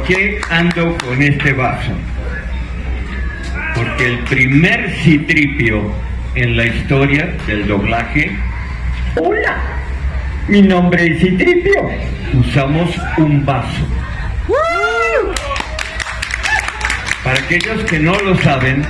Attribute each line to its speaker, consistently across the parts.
Speaker 1: ¿Por qué ando con este vaso? Porque el primer Citripio en la historia del doblaje. Hola, mi nombre es Citripio. Usamos un vaso. Para aquellos que no lo saben,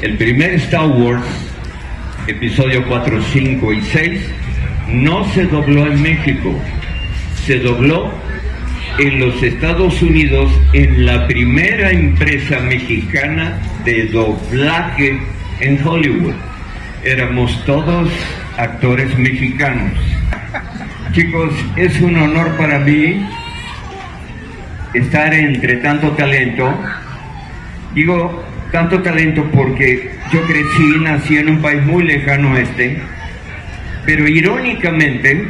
Speaker 1: el primer Star Wars, episodio 4, 5 y 6, no se dobló en México, se dobló en los Estados Unidos en la primera empresa mexicana de doblaje en Hollywood. Éramos todos actores mexicanos. Chicos, es un honor para mí estar entre tanto talento. Digo tanto talento porque yo nací en un país muy lejano a este, pero irónicamente,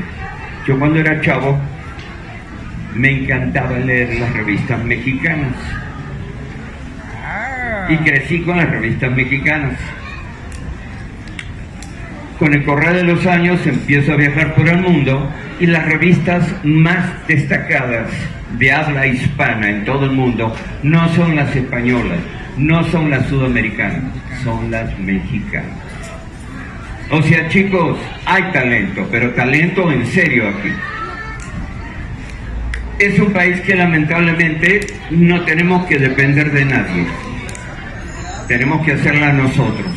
Speaker 1: yo cuando era chavo, me encantaba leer las revistas mexicanas. Y crecí con las revistas mexicanas. Con el correr de los años empiezo a viajar por el mundo y las revistas más destacadas de habla hispana en todo el mundo no son las españolas, no son las sudamericanas, son las mexicanas. O sea, chicos, hay talento, pero talento en serio aquí. Es un país que lamentablemente no tenemos que depender de nadie. Tenemos que hacerla nosotros,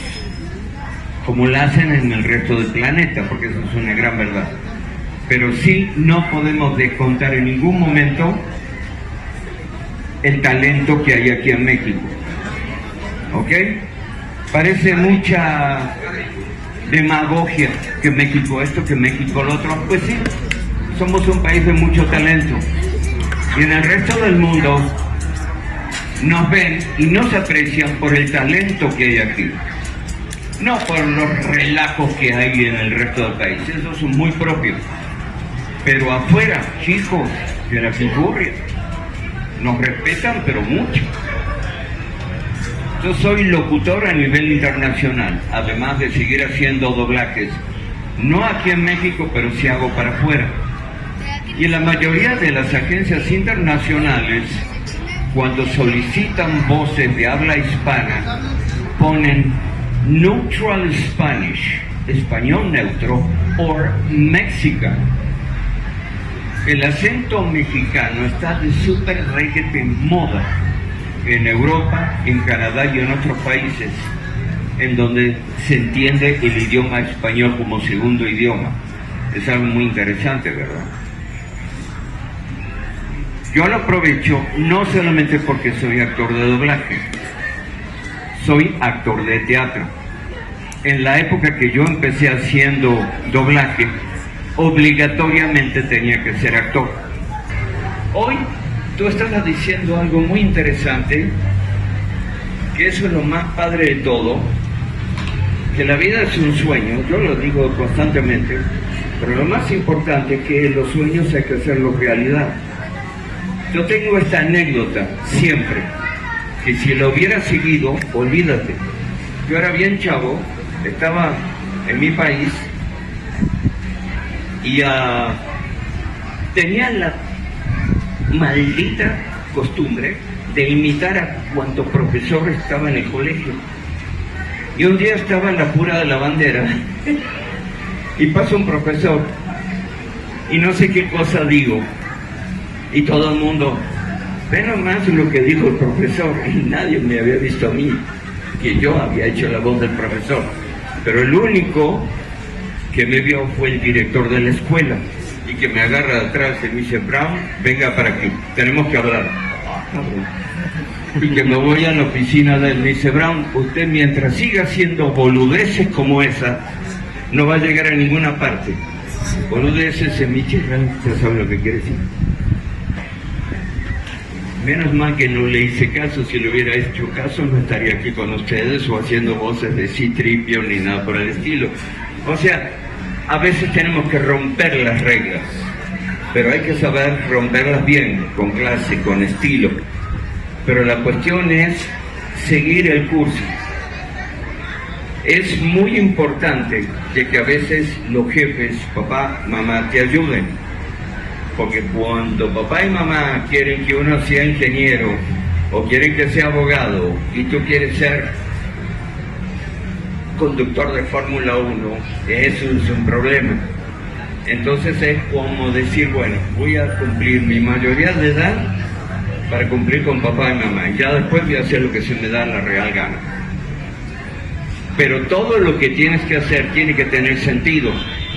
Speaker 1: como la hacen en el resto del planeta, porque eso es una gran verdad. Pero sí no podemos descontar en ningún momento el talento que hay aquí en México. ¿Ok? Parece mucha demagogia que México esto, que México lo otro. Pues sí, somos un país de mucho talento. Y en el resto del mundo nos ven y nos aprecian por el talento que hay aquí. No por los relajos que hay en el resto del país, esos son muy propios. Pero afuera, chicos, de la figurria, nos respetan, pero mucho. Yo soy locutor a nivel internacional, además de seguir haciendo doblajes. No aquí en México, pero sí hago para afuera. Y en la mayoría de las agencias internacionales, cuando solicitan voces de habla hispana, ponen Neutral Spanish, español neutro, or Mexican. El acento mexicano está de súper reguete moda en Europa, en Canadá y en otros países, en donde se entiende el idioma español como segundo idioma. Es algo muy interesante, ¿verdad? Yo lo aprovecho no solamente porque soy actor de doblaje, soy actor de teatro. En la época que yo empecé haciendo doblaje, obligatoriamente tenía que ser actor. Hoy tú estabas diciendo algo muy interesante, que eso es lo más padre de todo, que la vida es un sueño, yo lo digo constantemente, pero lo más importante es que los sueños hay que hacerlos realidad. Yo tengo esta anécdota siempre, que si lo hubiera seguido, olvídate. Yo era bien chavo, estaba en mi país y tenía la maldita costumbre de imitar a cuanto profesor estaba en el colegio. Y un día estaba en la pura de la bandera y pasa un profesor y no sé qué cosa digo. Y todo el mundo, ve nomás lo que dijo el profesor, y nadie me había visto a mí, que yo había hecho la voz del profesor. Pero el único que me vio fue el director de la escuela, y que me agarra de atrás y me dice, Brown, venga para aquí, tenemos que hablar. Y que me voy a la oficina de él, me dice, Brown, usted mientras siga haciendo boludeces como esa, no va a llegar a ninguna parte. Boludeces en Michigan, ya saben lo que quiere decir. Menos mal que no le hice caso. Si le hubiera hecho caso no estaría aquí con ustedes o haciendo voces de Citripio ni nada por el estilo. O sea, a veces tenemos que romper las reglas, pero hay que saber romperlas bien, con clase, con estilo. Pero la cuestión es seguir el curso. Es muy importante de que a veces los jefes, papá, mamá, te ayuden. Porque cuando papá y mamá quieren que uno sea ingeniero o quieren que sea abogado y tú quieres ser conductor de Fórmula 1, eso es un problema. Entonces es como decir, bueno, voy a cumplir mi mayoría de edad para cumplir con papá y mamá, y ya después voy a hacer lo que se me da la real gana. Pero todo lo que tienes que hacer tiene que tener sentido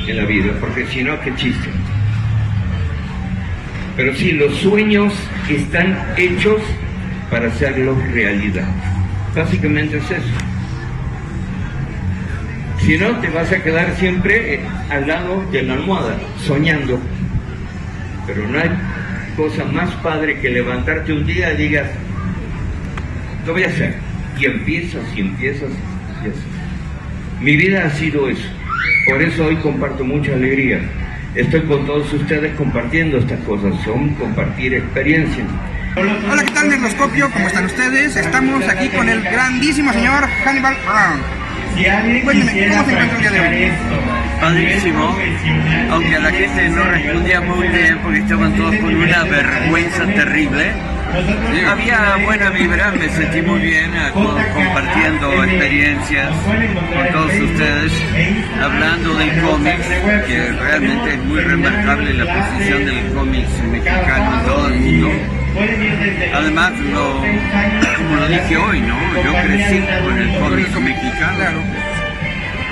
Speaker 1: en la vida, porque si no, qué chiste. Pero sí, los sueños están hechos para hacerlos realidad. Básicamente es eso. Si no, te vas a quedar siempre al lado de la almohada, soñando. Pero no hay cosa más padre que levantarte un día y digas, lo voy a hacer. Y empiezas, y empiezas, y empiezas. Mi vida ha sido eso. Por eso hoy comparto mucha alegría. Estoy con todos ustedes compartiendo estas cosas. Son compartir experiencias.
Speaker 2: Hola, ¿qué tal, Nerloscopio? ¿Cómo están ustedes? Estamos aquí con el grandísimo señor Hannibal Brown. Cuénteme, ¿cómo se encuentra el día de hoy?
Speaker 3: Padrísimo, aunque a la gente no respondía muy bien porque estaban todos con una vergüenza terrible. Había buena vibra, me sentí muy bien compartiendo experiencias con todos ustedes, hablando del cómic, que realmente es muy remarcable la posición del cómic mexicano en todo el mundo. Además, como lo dije hoy, ¿no? Yo crecí con el cómic mexicano.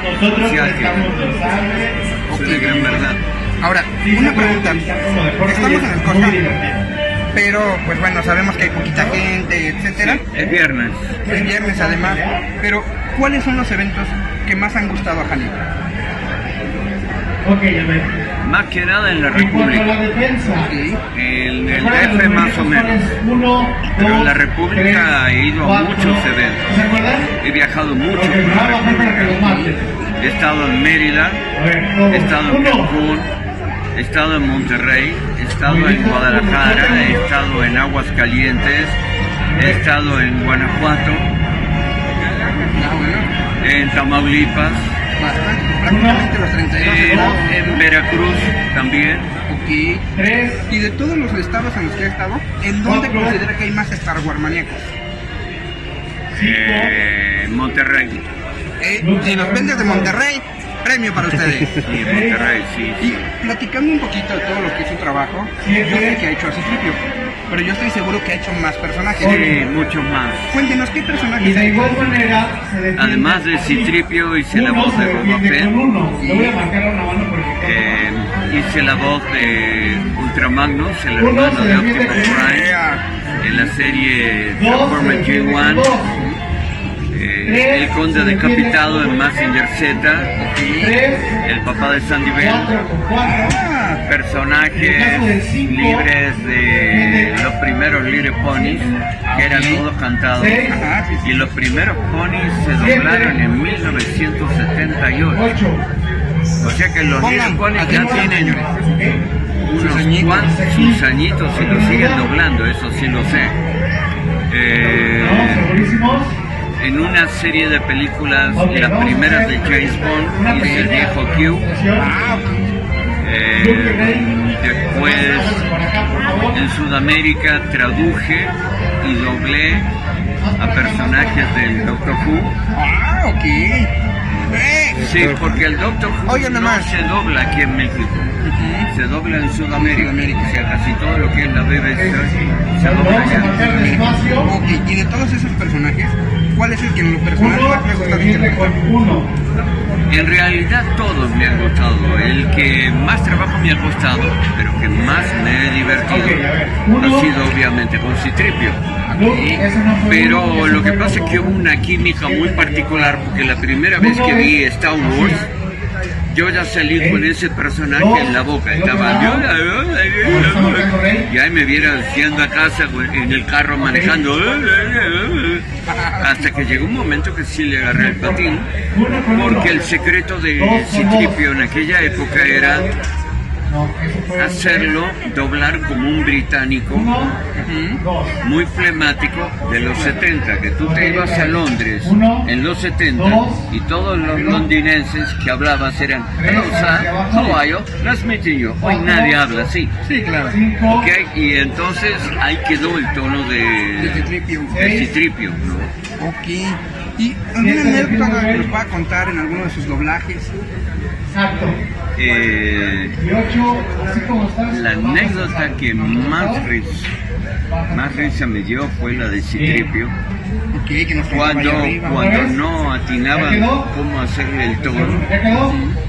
Speaker 3: O sea que es de gran verdad.
Speaker 2: Ahora, una pregunta. Estamos en el Costa, pero pues bueno, sabemos que hay poquita gente, etcétera.
Speaker 3: Es viernes.
Speaker 2: Es viernes además, pero ¿cuáles son los eventos que más han gustado a Hannibal?
Speaker 3: Más que nada en la República. En el DF más o menos. Pero en la República he ido a muchos eventos. He viajado mucho por la República. He estado en Mérida, he estado en Cancún, he estado en Monterrey, he estado en Guadalajara, he estado en Aguascalientes, he estado en Guanajuato, en Tamaulipas.
Speaker 2: Prácticamente los 32
Speaker 3: en Veracruz también.
Speaker 2: Okay. Y de todos los estados en los que he estado, ¿en dónde considera que hay más Star Wars maníacos?
Speaker 3: Monterrey.
Speaker 2: Si nos vendes de Monterrey, premio para ustedes.
Speaker 3: Sí, Monterrey, sí.
Speaker 2: Y platicando un poquito de todo lo que es su trabajo, yo sé que ha hecho a Citripio, pero yo estoy seguro que ha hecho más personajes.
Speaker 3: Sí, muchos más.
Speaker 2: Cuéntenos, ¿qué personajes ha hecho?
Speaker 3: Además de Citripio, hice la voz de Boba Fett. Hice la voz de Ultramagnus, el hermano de Optimus Prime, en la serie Transformers G1. El conde decapitado en Mazinger Z, el papá de Sandy Bell, personajes libres de los primeros Little Ponies, que eran todos cantados, y los primeros ponies se doblaron en 1978. O sea que los Little Ponies ya tienen sus añitos y lo siguen doblando, eso sí lo sé. En una serie de películas, las primeras de James Bond, hice el viejo Q. Después, en Sudamérica, traduje y doblé a personajes del Doctor Who. Sí, porque el Doctor Who no se dobla aquí en México, se dobla en Sudamérica. O sea, casi todo lo que es la BBC se dobla allá.
Speaker 2: Y de todos esos personajes, ¿cuál es el que en lo personal más me gusta interpretar?
Speaker 3: En realidad todos me han gustado. El que más trabajo me ha costado, pero que más me he divertido, ha sido obviamente con Citripio. Pero lo que pasa es que hubo una química muy particular, porque la primera vez que vi Star Wars, yo ya salí con ese personaje en la boca, estaba y ahí me vieron yendo a casa en el carro manejando, hasta que llegó un momento que sí le agarré el patín, porque el secreto de Citripio en aquella época era hacerlo doblar como un británico muy flemático de los 70, que tú te ibas a Londres en los 70 y todos los londinenses que hablabas eran "Hello sir, how are you? Nice meeting you". Hoy nadie habla así.
Speaker 2: Sí, claro.
Speaker 3: Okay, y entonces ahí quedó el tono de Citripio, ¿no?
Speaker 2: Ok. ¿Y alguna anécdota que nos pueda contar en alguno de sus doblajes?
Speaker 3: La anécdota que más risa me dio fue la de Citripio,
Speaker 2: Ok, que nos
Speaker 3: cuando no atinaban cómo hacerle el tono.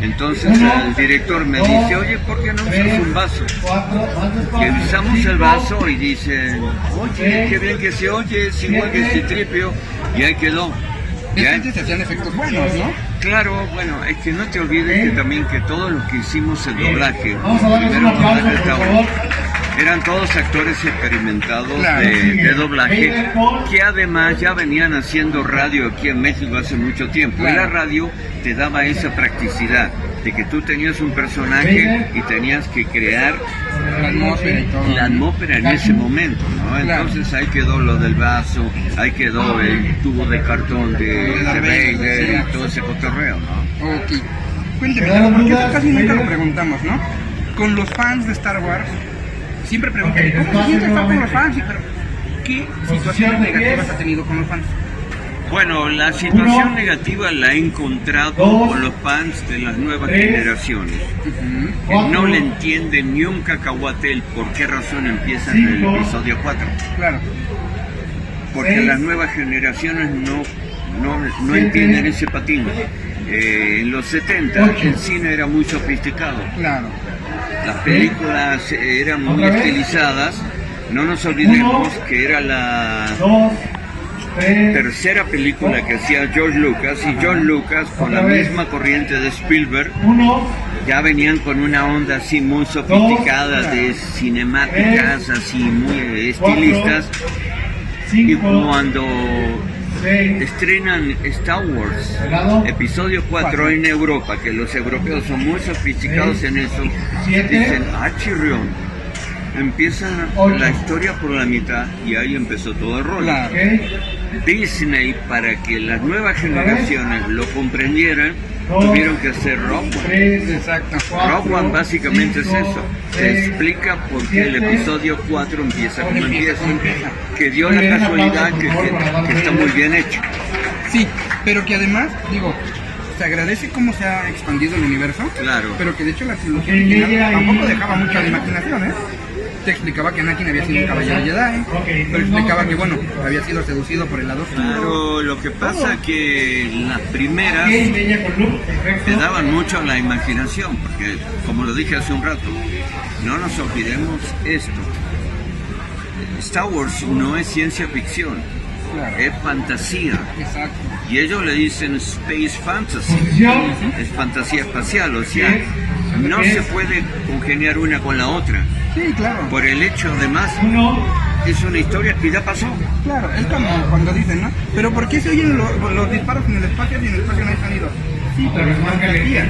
Speaker 3: Entonces el director me dice: oye, ¿por qué no usas un vaso? Que usamos el vaso y dicen: oye, qué bien que se oye, es igual que Citripio. Y ahí quedó.
Speaker 2: Antes se hacían efectos buenos, ¿no?
Speaker 3: Claro, bueno, es que no te olvides que también que todos los que hicimos el doblaje, primero doblaje de Star Wars, eran todos actores experimentados de doblaje, que además ya venían haciendo radio aquí en México hace mucho tiempo. Y la radio te daba esa practicidad de que tú tenías un personaje y tenías que crear la atmósfera en ese momento, ¿no? Entonces ahí quedó lo del vaso, ahí quedó el tubo de cartón de Vader y todo ese cotorreo, ¿no?
Speaker 2: Ok. Cuénteme, porque eso casi nunca lo preguntamos, ¿no? Con los fans de Star Wars, siempre preguntan: ¿cómo se siente estar con los fans? Pero, ¿qué situaciones negativas ha tenido con los fans?
Speaker 3: Bueno, la situación negativa la he encontrado con los fans de las nuevas generaciones, que no le entienden ni un cacahuate el por qué razón empiezan en el episodio 4.
Speaker 2: Claro.
Speaker 3: Porque las nuevas generaciones no entienden ese patín. En los 70 el cine era muy sofisticado.
Speaker 2: Claro.
Speaker 3: Las películas eran muy estilizadas. No nos olvidemos que era la tercera película que hacía George Lucas, y George Lucas, con la misma corriente de Spielberg, ya venían con una onda así muy sofisticada de cinemáticas así muy estilistas. Y cuando estrenan Star Wars episodio 4 en Europa, que los europeos son muy sofisticados en eso, dicen: ah, chirrión, empieza la historia por la mitad, y ahí empezó todo el rollo. Disney, para que las nuevas generaciones lo comprendieran, tuvieron que hacer Rogue One.
Speaker 2: Exacto.
Speaker 3: Rogue One básicamente es eso. Te explica por qué el episodio 4 empieza como empieza. Que dio la casualidad que está muy bien hecho.
Speaker 2: Sí, pero que además, digo, se agradece cómo se ha expandido el universo.
Speaker 3: Claro.
Speaker 2: Pero que de hecho la trilogía original tampoco dejaba mucha la imaginación, ¿eh? Te explicaba que Anakin había sido un caballero Jedi, pero explicaba que, bueno, había sido seducido por el lado oscuro.
Speaker 3: Claro, lo que pasa que las primeras te daban mucho a la imaginación, porque, como lo dije hace un rato, no nos olvidemos esto: Star Wars no es ciencia ficción, es fantasía.
Speaker 2: Exacto.
Speaker 3: Y ellos le dicen Space Fantasy, es fantasía espacial, o sea, no se puede congeniar una con la otra.
Speaker 2: Sí, claro.
Speaker 3: Por el hecho, además, es una historia que ya pasó.
Speaker 2: Claro, es como cuando dicen, ¿no? Pero ¿por qué se oyen los disparos en el espacio y en el espacio no hay sonido? Sí, pero es más galería.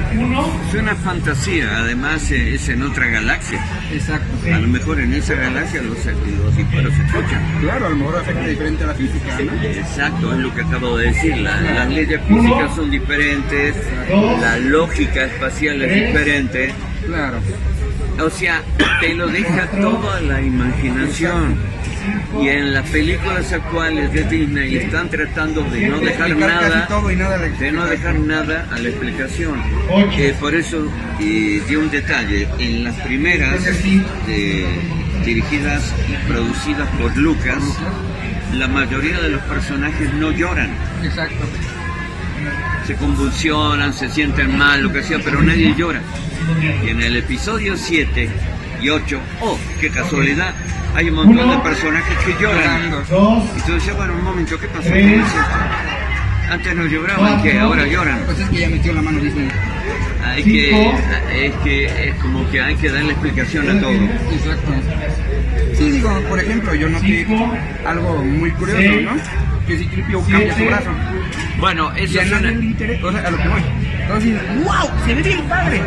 Speaker 3: Es una fantasía, además es en otra galaxia.
Speaker 2: Exacto.
Speaker 3: A lo mejor en esa galaxia los disparos se escuchan.
Speaker 2: Claro, a lo mejor afecta diferente a la física, ¿no?
Speaker 3: Exacto, es lo que acabo de decir. Las leyes físicas son diferentes, la lógica espacial es diferente.
Speaker 2: Claro.
Speaker 3: O sea, te lo deja todo a la imaginación. Y en las películas actuales de Disney están tratando de no dejar nada, a la explicación. Por eso, di un detalle: en las primeras dirigidas y producidas por Lucas, la mayoría de los personajes no lloran.
Speaker 2: Exacto.
Speaker 3: Se convulsionan, se sienten mal, lo que sea, pero nadie llora. Y en el episodio 7 y 8, ¡oh, qué casualidad!, hay un montón de personajes que lloran. Y tú dices: bueno, un momento, ¿qué pasó? ¿Cómo es esto? Antes no lloraban, que ahora lloran.
Speaker 2: Pues es que ya metió la mano Disney.
Speaker 3: Es como que hay que darle explicación a todo.
Speaker 2: Exacto. Sí, digo, por ejemplo, yo noté algo muy curioso, ¿no? Que Citripio cambia su brazo.
Speaker 3: Bueno, eso
Speaker 2: es una... O sea, a lo que voy. todos dicen, wow, se ve bien padre.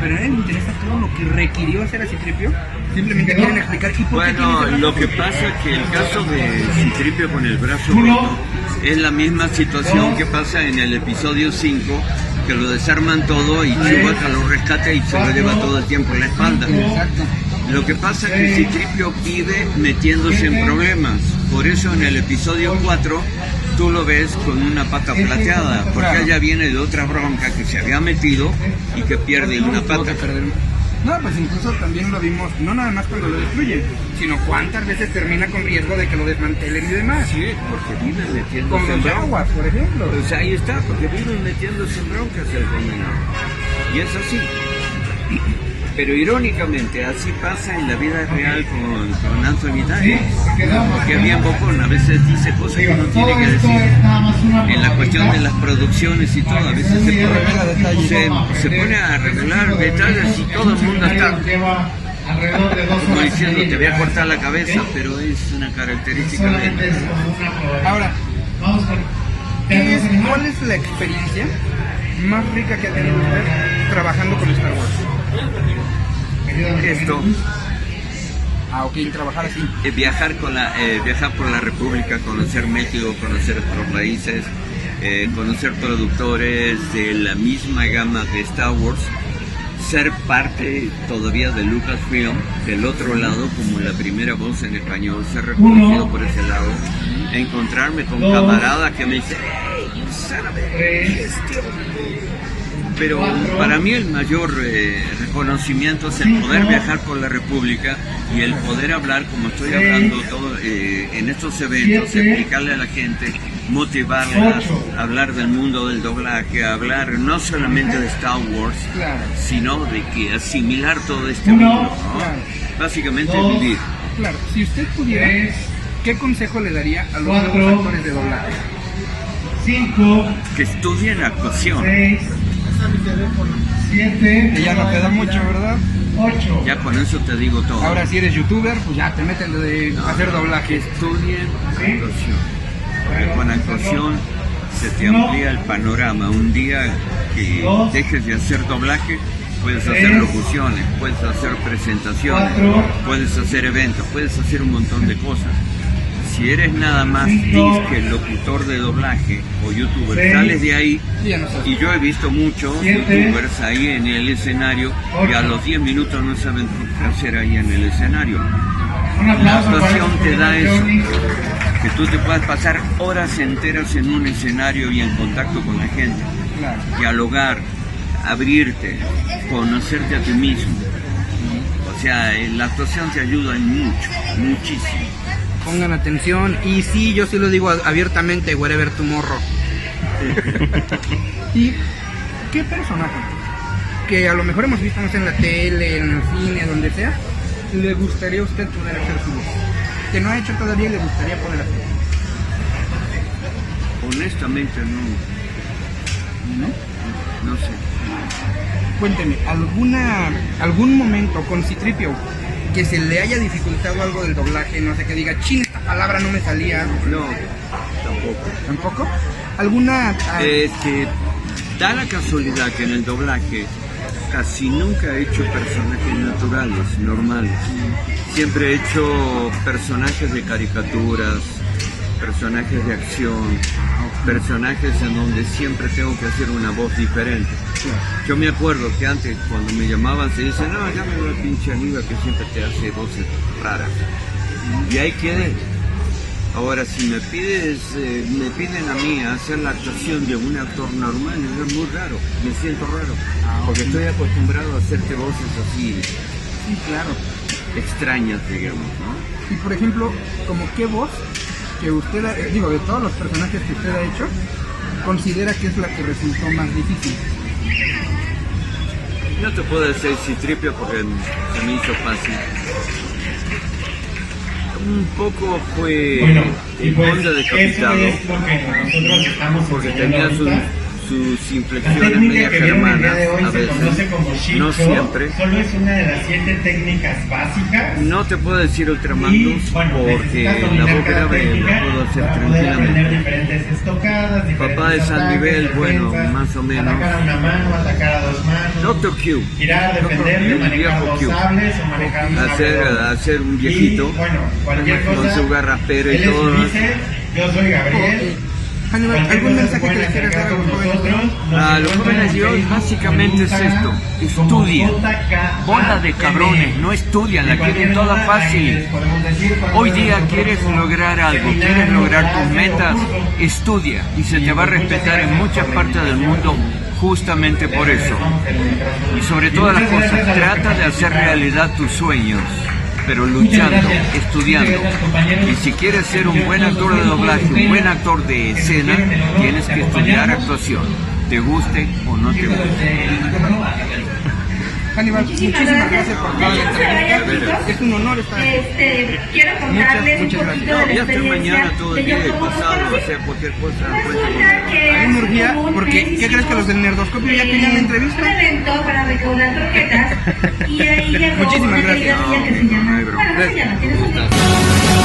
Speaker 2: Pero a nadie le interesa todo lo que requirió hacer a Citripio. Simplemente quieren explicar y por qué tiene
Speaker 3: Bueno,
Speaker 2: ese brazo.
Speaker 3: lo que pasa es que el caso de Citripio con el brazo roto es la misma situación que pasa en el episodio 5, que lo desarman todo y Chewbacca lo rescata y se lo lleva todo el tiempo en la espalda.
Speaker 2: Exacto.
Speaker 3: Lo que pasa es que Citripio vive metiéndose en problemas. Por eso en el episodio 4 tú lo ves con una pata plateada, porque ella viene de otra bronca que se había metido y que pierde una pata.
Speaker 2: No, pues incluso también lo vimos, no nada más cuando lo destruyen, sino cuántas veces termina con riesgo de que lo desmantelen y demás.
Speaker 3: Sí, porque vive metiéndose
Speaker 2: Con
Speaker 3: en
Speaker 2: los
Speaker 3: broncas.
Speaker 2: aguas, por ejemplo.
Speaker 3: Pues ahí está, porque vive metiéndose en broncas el condenado. Y es así. Pero irónicamente, así pasa en la vida real con Anthony Daniels. Porque es bien bocón, a veces dice cosas que no tiene que decir. En la cuestión de las producciones y todo, a veces se pone a revelar detalles y todo el mundo está como diciendo, te voy a cortar la cabeza, pero es una característica de él.
Speaker 2: Ahora, ¿cuál es la experiencia más rica que ha tenido usted trabajando con Star Wars?
Speaker 3: Esto,
Speaker 2: Ok, trabajar así.
Speaker 3: viajar por la República, conocer México, conocer otros países, conocer productores de la misma gama de Star Wars, ser parte todavía de Lucasfilm, del otro lado como la primera voz en español, ser reconocido por ese lado, encontrarme con camaradas que me dicen, hey, you son of a... Pero para mí el mayor reconocimiento es el poder viajar por la República y el poder hablar como estoy hablando todo, en estos eventos, explicarle a la gente, motivarla, hablar del mundo del doblaje, hablar no solamente de Star Wars, sino de que asimilar todo este mundo, ¿no? Básicamente vivir.
Speaker 2: Claro, si usted pudiera, ¿qué consejo le daría a los nuevos actores de doblaje?
Speaker 4: 5,
Speaker 3: Que estudien actuación.
Speaker 4: 6, 7,
Speaker 2: Que ya no te da mucho, ¿verdad?
Speaker 4: 8.
Speaker 3: Ya con eso te digo todo.
Speaker 2: Ahora si eres youtuber, pues ya te meten de hacer doblajes.
Speaker 3: Estudien actuación. Porque con actuación se te amplía el panorama. Un día que dejes de hacer doblaje, puedes hacer locuciones, puedes hacer presentaciones, puedes hacer eventos, puedes hacer un montón de cosas. Si eres nada más disque locutor de doblaje o youtuber, sales de ahí, y yo he visto muchos youtubers ahí en el escenario y a los 10 minutos no saben qué hacer ahí en el escenario. La actuación te da eso, que tú te puedas pasar horas enteras en un escenario y en contacto con la gente, dialogar, abrirte, conocerte a ti mismo. O sea, la actuación te ayuda en mucho, muchísimo.
Speaker 2: Pongan atención, y sí, yo sí lo digo abiertamente, wherever tomorrow. ¿Y qué personaje que a lo mejor hemos visto, no sé, en la tele, en el cine, donde sea, le gustaría a usted poder hacer su voz? Que no ha hecho todavía y le gustaría poder hacer.
Speaker 3: Honestamente no sé.
Speaker 2: Cuénteme, algún momento con Citripio que se le haya dificultado algo del doblaje, no sé, que diga, chin, esta palabra no me salía.
Speaker 3: No, tampoco.
Speaker 2: ¿Tampoco? ¿Alguna...?
Speaker 3: Da la casualidad que en el doblaje casi nunca he hecho personajes naturales, normales. Siempre he hecho personajes de caricaturas, personajes de acción, personajes en donde siempre tengo que hacer una voz diferente. Yo me acuerdo que antes cuando me llamaban se dice, no, llámame a pinche Aníbal que siempre te hace voces raras. Y ahí quedé. Ahora si me piden a mí hacer la actuación de un actor normal, es muy raro, me siento raro, porque estoy acostumbrado a hacerte voces así,
Speaker 2: Sí, claro.
Speaker 3: extrañas, digamos, ¿no?
Speaker 2: Y por ejemplo, como qué voz que usted, de todos los personajes que usted ha hecho, considera que es la que resultó más difícil.
Speaker 3: No te puedo decir Citripio porque se me hizo fácil. Un poco fue el Conde Decapitado, porque tenía sus
Speaker 4: La
Speaker 3: inflexiones
Speaker 4: técnica
Speaker 3: medias
Speaker 4: que vieron el día
Speaker 3: hermanas,
Speaker 4: de hoy
Speaker 3: a
Speaker 4: se conoce
Speaker 3: veces,
Speaker 4: como Shicho.
Speaker 3: no siempre.
Speaker 4: Solo es una de las 7 técnicas básicas.
Speaker 3: No te puedo decir ultramandos
Speaker 4: Y, bueno,
Speaker 3: porque
Speaker 4: necesitas
Speaker 3: la
Speaker 4: dominar
Speaker 3: boca
Speaker 4: cada
Speaker 3: grave
Speaker 4: técnica
Speaker 3: la puedo hacer
Speaker 4: para poder aprender
Speaker 3: tranquilamente.
Speaker 4: diferentes estocadas, diferentes
Speaker 3: Papá de San
Speaker 4: ataques,
Speaker 3: Nivel, bueno,
Speaker 4: defensas,
Speaker 3: más o menos.
Speaker 4: Atacar a una mano, atacar a 2 manos.
Speaker 3: Dr. Q.
Speaker 4: Girar, defenderte,
Speaker 3: Q,
Speaker 4: manejar
Speaker 3: viejo
Speaker 4: 2
Speaker 3: Q.
Speaker 4: sables o manejar un sable doble.
Speaker 3: Hacer un viejito
Speaker 4: Y, bueno, cualquier
Speaker 3: con
Speaker 4: cosa.
Speaker 3: su garraspera y
Speaker 4: él es
Speaker 3: todo.
Speaker 4: Ulises, yo soy Gabriel.
Speaker 2: Hannibal,
Speaker 4: Cualquier
Speaker 2: ¿algún
Speaker 4: cosa
Speaker 2: mensaje
Speaker 4: se
Speaker 2: que
Speaker 4: pueden
Speaker 2: le quieras dar a
Speaker 4: acercar
Speaker 2: los
Speaker 4: con
Speaker 2: jóvenes?
Speaker 4: nosotros.
Speaker 3: A los jóvenes de hoy básicamente es esto: estudien. Bola de cabrones, no estudian, la quieren toda fácil. Hoy día quieres lograr algo, quieres lograr tus metas, estudia y se te va a respetar en muchas partes del mundo justamente por eso. Y sobre todas las cosas, trata de hacer realidad tus sueños, pero luchando, estudiando. Y si quieres ser un buen actor de doblaje, un buen actor de escena, tienes que estudiar actuación, te guste o no te guste.
Speaker 2: Hannibal, muchísimas gracias por toda la entrevista. Es un honor estar aquí.
Speaker 5: Quiero contarles
Speaker 2: Muchas
Speaker 5: un
Speaker 2: gracias.
Speaker 5: poquito de la
Speaker 3: Ya estoy
Speaker 5: experiencia
Speaker 3: mañana todo el
Speaker 5: de
Speaker 3: día
Speaker 5: yo
Speaker 3: y
Speaker 5: como
Speaker 3: pasado,
Speaker 5: conocí.
Speaker 3: hacer cualquier cosa.
Speaker 5: Resulta que
Speaker 2: Hay una urgía,
Speaker 5: hace como un
Speaker 2: porque
Speaker 5: mes
Speaker 2: ¿qué crees que los del Nerdoscopio ya querían la entrevista?
Speaker 5: un evento para recaudar croquetas y ahí llegó
Speaker 2: Muchísimas
Speaker 5: una
Speaker 2: gracias.
Speaker 5: querida amiga que se llama,
Speaker 3: No hay broma.
Speaker 5: bueno, no se llama, tiene su nombre.